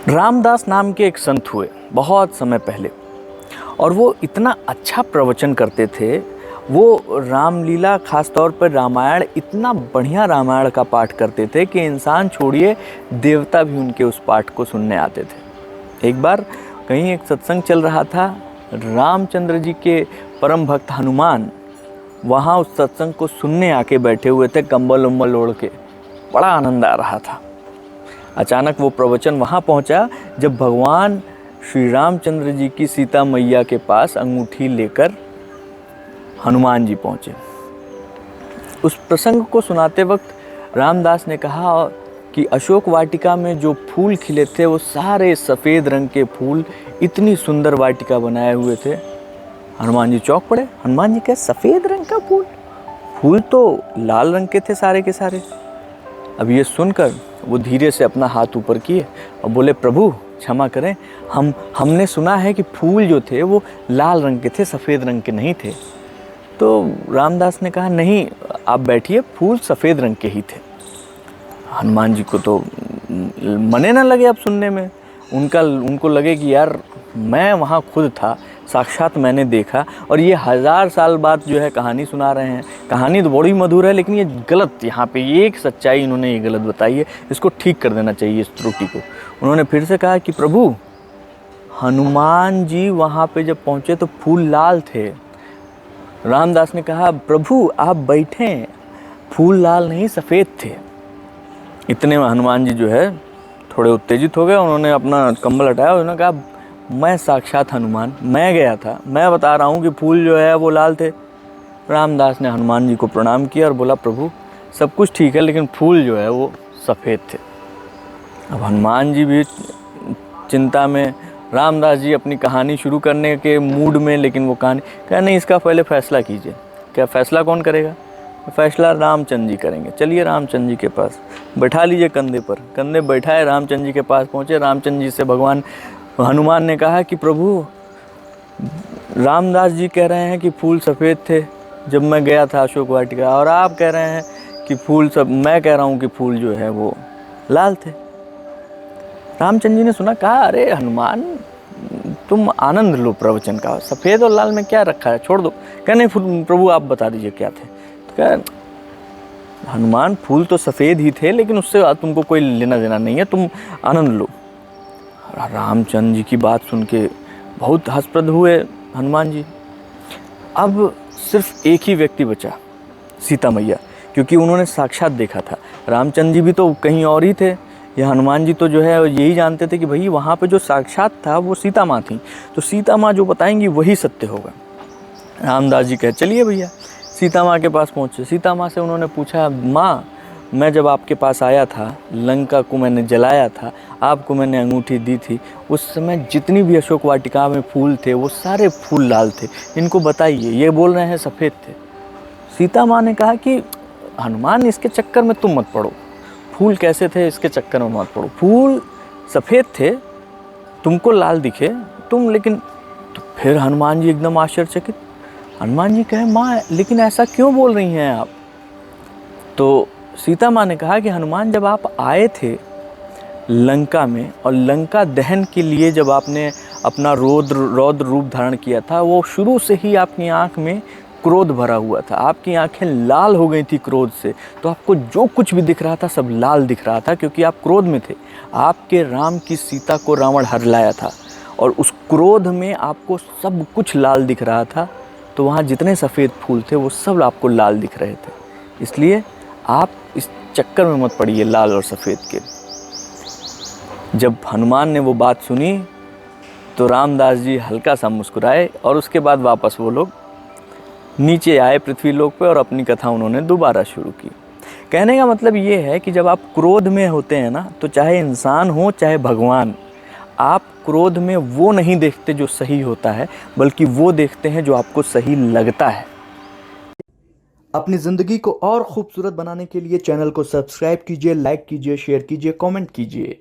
रामदास नाम के एक संत हुए बहुत समय पहले, और वो इतना अच्छा प्रवचन करते थे। वो रामलीला, खास तौर पर रामायण, इतना बढ़िया रामायण का पाठ करते थे कि इंसान छोड़िए, देवता भी उनके उस पाठ को सुनने आते थे। एक बार कहीं एक सत्संग चल रहा था, रामचंद्र जी के परम भक्त हनुमान वहाँ उस सत्संग को सुनने आके बैठे हुए थे, कंबल उम्बल ओढ़ के। बड़ा आनंद आ रहा था। अचानक वो प्रवचन वहाँ पहुँचा जब भगवान श्री रामचंद्र जी की सीता मैया के पास अंगूठी लेकर हनुमान जी पहुँचे। उस प्रसंग को सुनाते वक्त रामदास ने कहा कि अशोक वाटिका में जो फूल खिले थे वो सारे सफ़ेद रंग के फूल, इतनी सुंदर वाटिका बनाए हुए थे। हनुमान जी चौंक पड़े। हनुमान जी कहे, सफ़ेद रंग का फूल? फूल तो लाल रंग के थे सारे के सारे। अब ये सुनकर वो धीरे से अपना हाथ ऊपर किए और बोले, प्रभु क्षमा करें, हमने सुना है कि फूल जो थे वो लाल रंग के थे, सफ़ेद रंग के नहीं थे। तो रामदास ने कहा, नहीं आप बैठिए, फूल सफ़ेद रंग के ही थे। हनुमान जी को तो मने ना लगे अब सुनने में। उनको लगे कि यार मैं वहाँ खुद था, साक्षात मैंने देखा, और ये 1000 साल बाद जो है कहानी सुना रहे हैं। कहानी तो बड़ी मधुर है, लेकिन ये गलत, यहाँ पे ये एक सच्चाई इन्होंने ये गलत बताई है, इसको ठीक कर देना चाहिए इस त्रुटि को। उन्होंने फिर से कहा कि प्रभु, हनुमान जी वहाँ पे जब पहुँचे तो फूल लाल थे। रामदास ने कहा, प्रभु आप बैठें, फूल लाल नहीं सफ़ेद थे। इतने में हनुमान जी जो है थोड़े उत्तेजित हो गए। उन्होंने अपना कंबल हटाया, उन्होंने कहा, मैं साक्षात हनुमान, मैं गया था, मैं बता रहा हूँ कि फूल जो है वो लाल थे। रामदास ने हनुमान जी को प्रणाम किया और बोला, प्रभु सब कुछ ठीक है, लेकिन फूल जो है वो सफ़ेद थे। अब हनुमान जी भी चिंता में, रामदास जी अपनी कहानी शुरू करने के मूड में, लेकिन वो कहानी कहा, नहीं इसका पहले फैसला कीजिए। क्या फैसला कौन करेगा? फैसला रामचंद्र जी करेंगे। चलिए रामचंद्र जी के पास बैठा लीजिए, कंधे पर कंधे बैठाए, रामचंद्र जी के पास पहुँचे। रामचंद्र जी से भगवान हनुमान ने कहा कि प्रभु, रामदास जी कह रहे हैं कि फूल सफ़ेद थे जब मैं गया था अशोक वाटिका, और आप कह रहे हैं कि फूल मैं कह रहा हूँ कि फूल जो है वो लाल थे। रामचंद्र जी ने सुना, कहा, अरे हनुमान तुम आनंद लो प्रवचन का, सफ़ेद और लाल में क्या रखा है, छोड़ दो। कह नहीं प्रभु आप बता दीजिए क्या थे। तो कह, हनुमान फूल तो सफ़ेद ही थे, लेकिन उससे तुमको कोई लेना देना नहीं है, तुम आनंद लो। रामचंद्र जी की बात सुन के बहुत हंसप्रद हुए हनुमान जी। अब सिर्फ एक ही व्यक्ति बचा, सीता मैया, क्योंकि उन्होंने साक्षात देखा था। रामचंद्र जी भी तो कहीं और ही थे, या हनुमान जी तो जो है यही जानते थे कि भाई वहाँ पे जो साक्षात था वो सीता माँ थी, तो सीता माँ जो बताएंगी वही सत्य होगा। रामदास जी कहे, चलिए भैया। सीता माँ के पास पहुँचे। सीता माँ से उन्होंने पूछा, माँ मैं जब आपके पास आया था, लंका को मैंने जलाया था, आपको मैंने अंगूठी दी थी, उस समय जितनी भी अशोक वाटिका में फूल थे वो सारे फूल लाल थे, इनको बताइए। ये बोल रहे हैं सफ़ेद थे। सीता माँ ने कहा कि हनुमान इसके चक्कर में तुम मत पड़ो, फूल कैसे थे इसके चक्कर में मत पड़ो, फूल सफ़ेद थे, तुमको लाल दिखे तुम, लेकिन तो फिर हनुमान जी एकदम आश्चर्यचकित। हनुमान जी कहे, माँ लेकिन ऐसा क्यों बोल रही हैं आप? तो सीता माँ ने कहा कि हनुमान जब आप आए थे लंका में, और लंका दहन के लिए जब आपने अपना रौद्र रूप धारण किया था, वो शुरू से ही आपकी आँख में क्रोध भरा हुआ था, आपकी आंखें लाल हो गई थी क्रोध से। तो आपको जो कुछ भी दिख रहा था सब लाल दिख रहा था, क्योंकि आप क्रोध में थे। आपके राम की सीता को रावण हर लाया था, और उस क्रोध में आपको सब कुछ लाल दिख रहा था। तो वहाँ जितने सफ़ेद फूल थे वो सब आपको लाल दिख रहे थे, इसलिए आप इस चक्कर में मत पड़िए लाल और सफ़ेद के। जब हनुमान ने वो बात सुनी तो रामदास जी हल्का सा मुस्कुराए, और उसके बाद वापस वो लोग नीचे आए पृथ्वी लोक पे, और अपनी कथा उन्होंने दोबारा शुरू की। कहने का मतलब ये है कि जब आप क्रोध में होते हैं ना, तो चाहे इंसान हो चाहे भगवान, आप क्रोध में वो नहीं देखते जो सही होता है, बल्कि वो देखते हैं जो आपको सही लगता है। अपनी ज़िंदगी को और खूबसूरत बनाने के लिए चैनल को सब्सक्राइब कीजिए, लाइक कीजिए, शेयर कीजिए, कमेंट कीजिए।